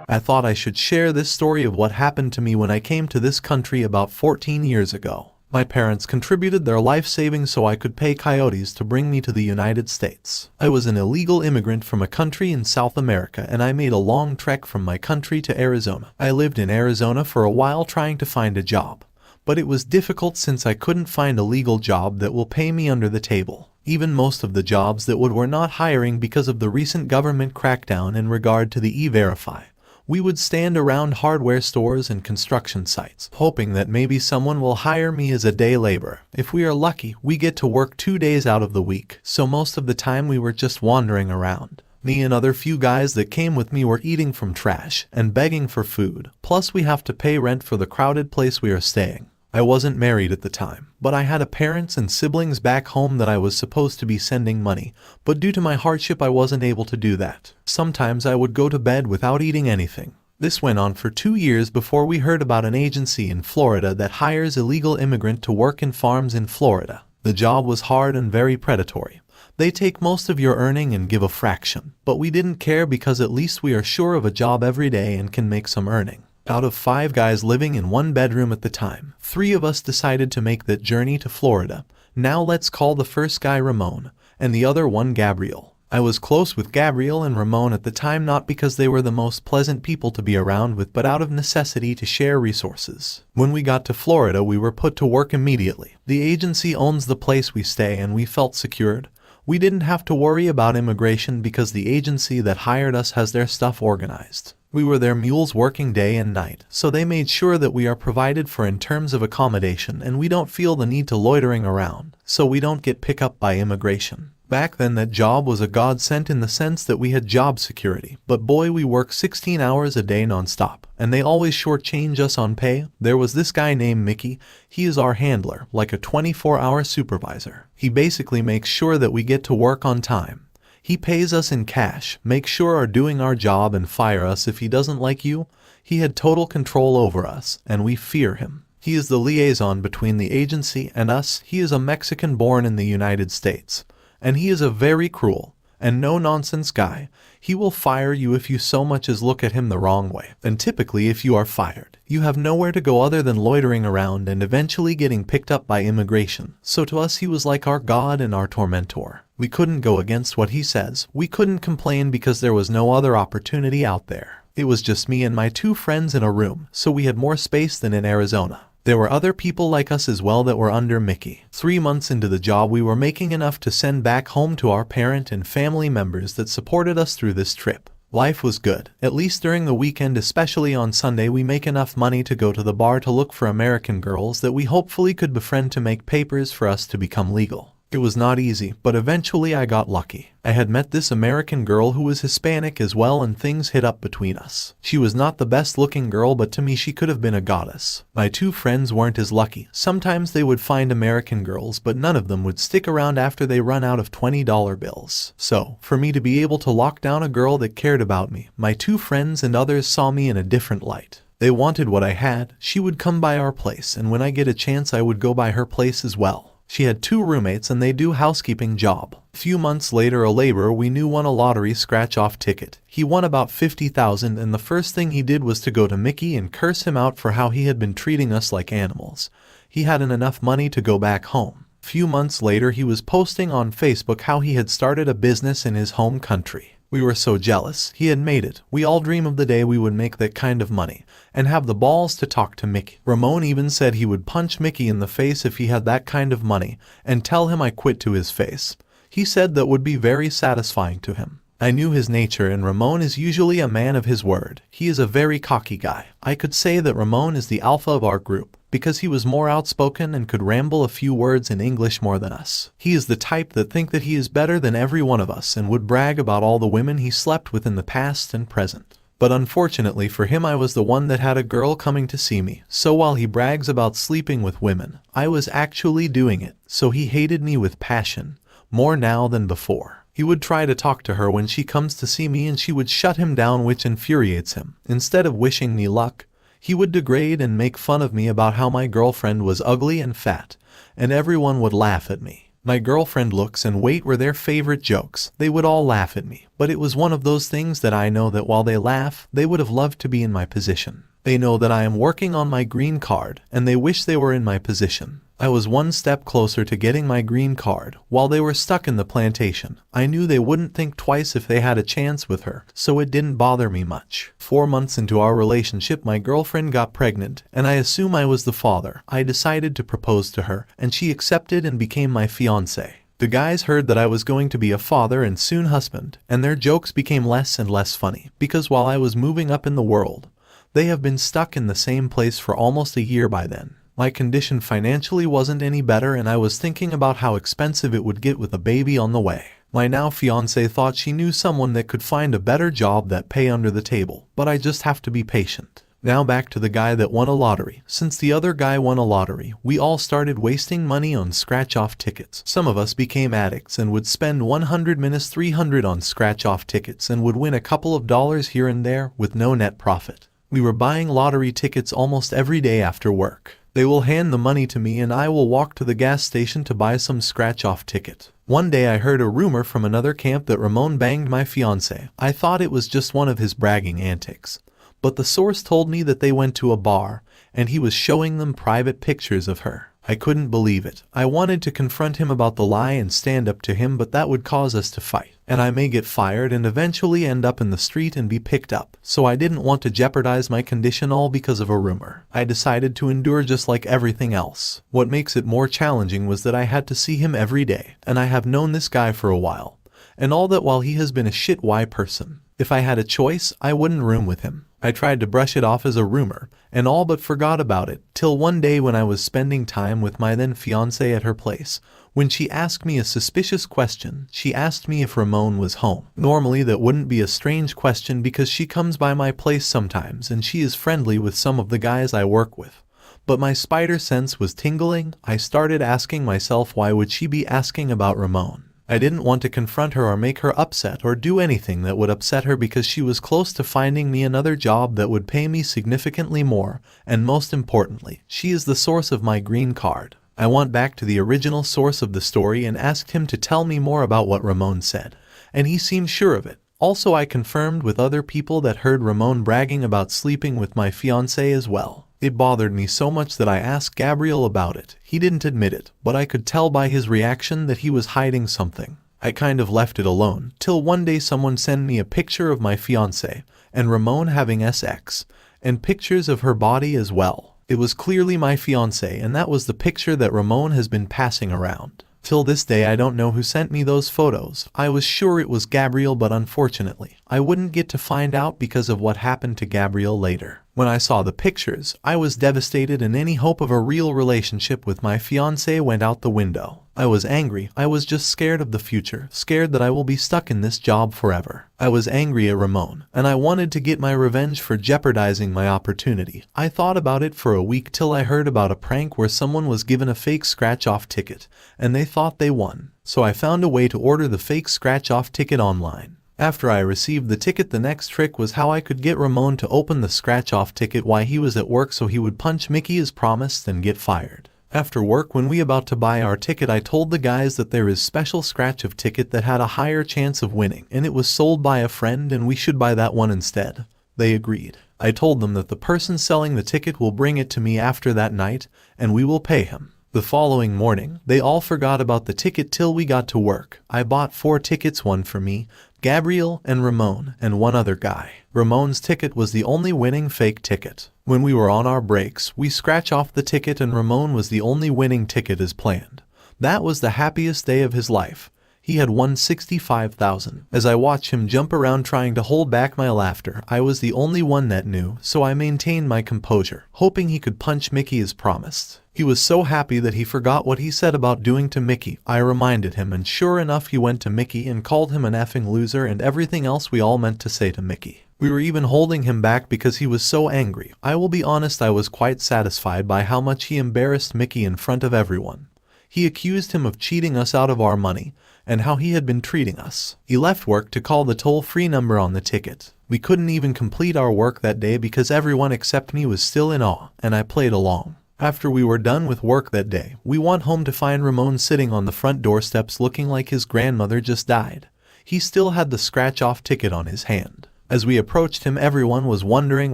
I thought I should share this story of what happened to me when I came to this country about 14 years ago. My parents contributed their life savings so I could pay coyotes to bring me to the United States. I was an illegal immigrant from a country in South America, and I made a long trek from my country to Arizona. I lived in Arizona for a while trying to find a job, but it was difficult since I couldn't find a legal job that will pay me under the table. Even most of the jobs that were not hiring because of the recent government crackdown in regard to the E-Verify. We would stand around hardware stores and construction sites, hoping that maybe someone will hire me as a day laborer. If we are lucky, we get to work 2 days out of the week, so most of the time we were just wandering around. Me and other few guys that came with me were eating from trash and begging for food, plus we have to pay rent for the crowded place we are staying. I wasn't married at the time, but I had parents and siblings back home that I was supposed to be sending money, but due to my hardship I wasn't able to do that. Sometimes I would go to bed without eating anything. This went on for 2 years before we heard about an agency in Florida that hires illegal immigrants to work in farms in Florida. The job was hard and very predatory. They take most of your earning and give a fraction, but we didn't care because at least we are sure of a job every day and can make some earning. Out of 5 guys living in one bedroom at the time, 3 of us decided to make that journey to Florida. Now let's call the first guy Ramon, and the other one Gabriel. I was close with Gabriel and Ramon at the time, not because they were the most pleasant people to be around with, but out of necessity to share resources. When we got to Florida, we were put to work immediately. The agency owns the place we stay and we felt secured. We didn't have to worry about immigration because the agency that hired us has their stuff organized. We were their mules working day and night, so they made sure that we are provided for in terms of accommodation and we don't feel the need to loitering around, so we don't get picked up by immigration. Back then that job was a godsend in the sense that we had job security, but boy, we work 16 hours a day non-stop, and they always shortchange us on pay. There was this guy named Mickey. He is our handler, like a 24-hour supervisor. He basically makes sure that we get to work on time. He pays us in cash, makes sure we're doing our job, and fire us if he doesn't like you. He had total control over us, and we fear him. He is the liaison between the agency and us. He is a Mexican born in the United States, and he is a very cruel and no-nonsense guy. He will fire you if you so much as look at him the wrong way. And typically if you are fired, you have nowhere to go other than loitering around and eventually getting picked up by immigration. So to us he was like our God and our tormentor. We couldn't go against what he says. We couldn't complain because there was no other opportunity out there. It was just me and my 2 friends in a room, so we had more space than in Arizona. There were other people like us as well that were under Mickey. 3 months into the job, we were making enough to send back home to our parent and family members that supported us through this trip. Life was good, at least during the weekend, especially on Sunday. We make enough money to go to the bar to look for American girls that we hopefully could befriend to make papers for us to become legal. It was not easy, but eventually I got lucky. I had met this American girl who was Hispanic as well, and things hit up between us. She was not the best looking girl, but to me she could have been a goddess. My 2 friends weren't as lucky. Sometimes they would find American girls, but none of them would stick around after they run out of $20 bills. So, for me to be able to lock down a girl that cared about me, my 2 friends and others saw me in a different light. They wanted what I had. She would come by our place, and when I get a chance I would go by her place as well. She had 2 roommates and they do housekeeping job. A few months later, a laborer we knew won a lottery scratch-off ticket. He won about $50,000, and the first thing he did was to go to Mickey and curse him out for how he had been treating us like animals. He hadn't enough money to go back home. A few months later, he was posting on Facebook how he had started a business in his home country. We were so jealous. He had made it. We all dream of the day we would make that kind of money and have the balls to talk to Mickey. Ramon even said he would punch Mickey in the face if he had that kind of money and tell him I quit to his face. He said that would be very satisfying to him. I knew his nature, and Ramon is usually a man of his word. He is a very cocky guy. I could say that Ramon is the alpha of our group because he was more outspoken and could ramble a few words in English more than us. He is the type that think that he is better than every one of us and would brag about all the women he slept with in the past and present. But unfortunately for him, I was the one that had a girl coming to see me. So while he brags about sleeping with women, I was actually doing it. So he hated me with passion, more now than before. He would try to talk to her when she comes to see me and she would shut him down, which infuriates him. Instead of wishing me luck, he would degrade and make fun of me about how my girlfriend was ugly and fat, and everyone would laugh at me. My girlfriend looks and wait were their favorite jokes. They would all laugh at me, but it was one of those things that I know that while they laugh, they would have loved to be in my position. They know that I am working on my green card, and they wish they were in my position. I was one step closer to getting my green card. While they were stuck in the plantation, I knew they wouldn't think twice if they had a chance with her, so it didn't bother me much. 4 months into our relationship, my girlfriend got pregnant, and I assume I was the father. I decided to propose to her, and she accepted and became my fiancé. The guys heard that I was going to be a father and soon husband, and their jokes became less and less funny, because while I was moving up in the world, they have been stuck in the same place for almost a year by then. My condition financially wasn't any better, and I was thinking about how expensive it would get with a baby on the way. My now fiancé thought she knew someone that could find a better job that pay under the table, but I just have to be patient. Now back to the guy that won a lottery. Since the other guy won a lottery, we all started wasting money on scratch-off tickets. Some of us became addicts and would spend 100 minus 300 on scratch-off tickets and would win a couple of dollars here and there with no net profit. We were buying lottery tickets almost every day after work. They will hand the money to me and I will walk to the gas station to buy some scratch-off ticket. One day I heard a rumor from another camp that Ramon banged my fiancé. I thought it was just one of his bragging antics. But the source told me that they went to a bar and he was showing them private pictures of her. I couldn't believe it. I wanted to confront him about the lie and stand up to him, but that would cause us to fight, and I may get fired and eventually end up in the street and be picked up. So I didn't want to jeopardize my condition all because of a rumor. I decided to endure just like everything else. What makes it more challenging was that I had to see him every day, and I have known this guy for a while, and all that while he has been a shit-why person. If I had a choice, I wouldn't room with him. I tried to brush it off as a rumor, and all but forgot about it, till one day when I was spending time with my then fiancé at her place. When she asked me a suspicious question, she asked me if Ramon was home. Normally that wouldn't be a strange question because she comes by my place sometimes and she is friendly with some of the guys I work with. But my spider sense was tingling. I started asking myself, why would she be asking about Ramon? I didn't want to confront her or make her upset or do anything that would upset her because she was close to finding me another job that would pay me significantly more, and most importantly, she is the source of my green card. I went back to the original source of the story and asked him to tell me more about what Ramon said, and he seemed sure of it. Also, I confirmed with other people that heard Ramon bragging about sleeping with my fiancé as well. It bothered me so much that I asked Gabriel about it. He didn't admit it, but I could tell by his reaction that he was hiding something. I kind of left it alone, till one day someone sent me a picture of my fiancé, and Ramon having sex, and pictures of her body as well. It was clearly my fiancé, and that was the picture that Ramon has been passing around. Till this day I don't know who sent me those photos. I was sure it was Gabriel, but unfortunately, I wouldn't get to find out because of what happened to Gabriel later. When I saw the pictures, I was devastated and any hope of a real relationship with my fiancé went out the window. I was angry. I was just scared of the future, scared that I will be stuck in this job forever. I was angry at Ramon, and I wanted to get my revenge for jeopardizing my opportunity. I thought about it for a week till I heard about a prank where someone was given a fake scratch-off ticket, and they thought they won. So I found a way to order the fake scratch-off ticket online. After I received the ticket, the next trick was how I could get Ramon to open the scratch-off ticket while he was at work so he would punch Mickey as promised and get fired. After work, when we about to buy our ticket, I told the guys that there is special scratch-off ticket that had a higher chance of winning, and it was sold by a friend and we should buy that one instead. They agreed. I told them that the person selling the ticket will bring it to me after that night, and we will pay him. The following morning, they all forgot about the ticket till we got to work. I bought 4 tickets, one for me, Gabriel, and Ramon, and one other guy. Ramon's ticket was the only winning fake ticket. When we were on our breaks, we scratch off the ticket and Ramon was the only winning ticket as planned. That was the happiest day of his life. He had won $65,000. As I watched him jump around trying to hold back my laughter, I was the only one that knew, so I maintained my composure, hoping he could punch Mickey as promised. He was so happy that he forgot what he said about doing to Mickey. I reminded him, and sure enough he went to Mickey and called him an effing loser and everything else we all meant to say to Mickey. We were even holding him back because he was so angry. I will be honest, I was quite satisfied by how much he embarrassed Mickey in front of everyone. He accused him of cheating us out of our money, and how he had been treating us. He left work to call the toll-free number on the ticket. We couldn't even complete our work that day because everyone except me was still in awe, and I played along. After we were done with work that day, we went home to find Ramon sitting on the front doorsteps looking like his grandmother just died. He still had the scratch-off ticket on his hand. As we approached him, everyone was wondering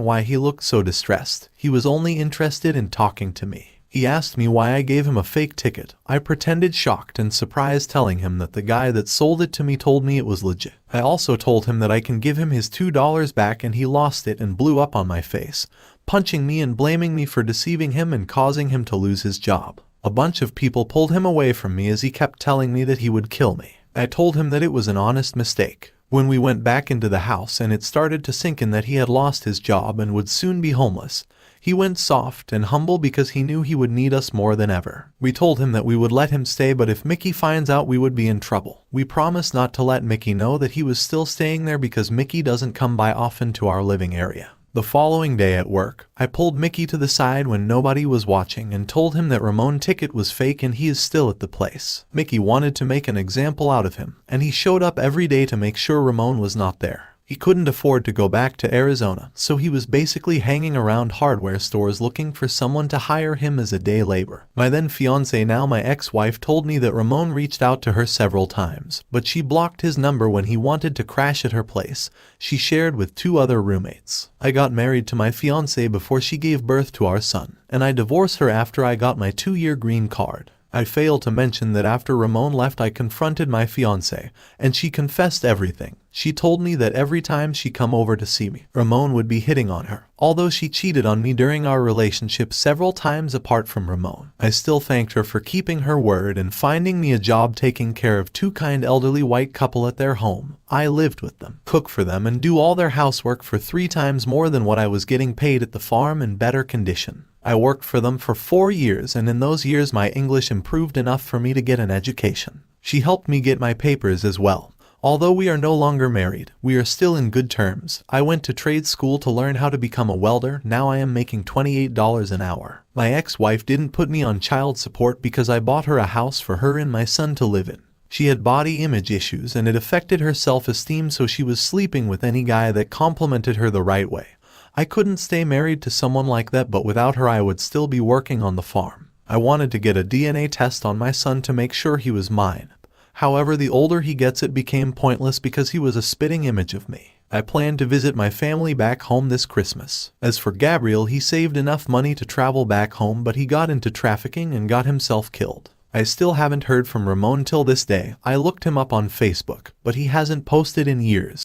why he looked so distressed. He was only interested in talking to me. He asked me why I gave him a fake ticket. I pretended shocked and surprised, telling him that the guy that sold it to me told me it was legit. I also told him that I can give him his $2 back, and he lost it and blew up on my face, punching me and blaming me for deceiving him and causing him to lose his job. A bunch of people pulled him away from me as he kept telling me that he would kill me. I told him that it was an honest mistake. When we went back into the house and it started to sink in that he had lost his job and would soon be homeless, he went soft and humble because he knew he would need us more than ever. We told him that we would let him stay, but if Mickey finds out, we would be in trouble. We promised not to let Mickey know that he was still staying there because Mickey doesn't come by often to our living area. The following day at work, I pulled Mickey to the side when nobody was watching and told him that Ramon's ticket was fake and he is still at the place. Mickey wanted to make an example out of him, and he showed up every day to make sure Ramon was not there. He couldn't afford to go back to Arizona, so he was basically hanging around hardware stores looking for someone to hire him as a day labor. My then fiancé, now my ex-wife, told me that Ramon reached out to her several times, but she blocked his number when he wanted to crash at her place she shared with 2 other roommates. I got married to my fiancé before she gave birth to our son, and I divorced her after I got my 2-year green card. I failed to mention that after Ramon left, I confronted my fiancé, and she confessed everything. She told me that every time she come over to see me, Ramon would be hitting on her, although she cheated on me during our relationship several times apart from Ramon. I still thanked her for keeping her word and finding me a job taking care of 2 kind elderly white couple at their home. I lived with them, cook for them, and do all their housework for 3 times more than what I was getting paid at the farm in better condition. I worked for them for 4 years, and in those years my English improved enough for me to get an education. She helped me get my papers as well. Although we are no longer married, we are still in good terms. I went to trade school to learn how to become a welder. Now I am making $28 an hour. My ex-wife didn't put me on child support because I bought her a house for her and my son to live in. She had body image issues and it affected her self-esteem, so she was sleeping with any guy that complimented her the right way. I couldn't stay married to someone like that, but without her I would still be working on the farm. I wanted to get a DNA test on my son to make sure he was mine. However, the older he gets, it became pointless because he was a spitting image of me. I planned to visit my family back home this Christmas. As for Gabriel, he saved enough money to travel back home, but he got into trafficking and got himself killed. I still haven't heard from Ramon till this day. I looked him up on Facebook, but he hasn't posted in years.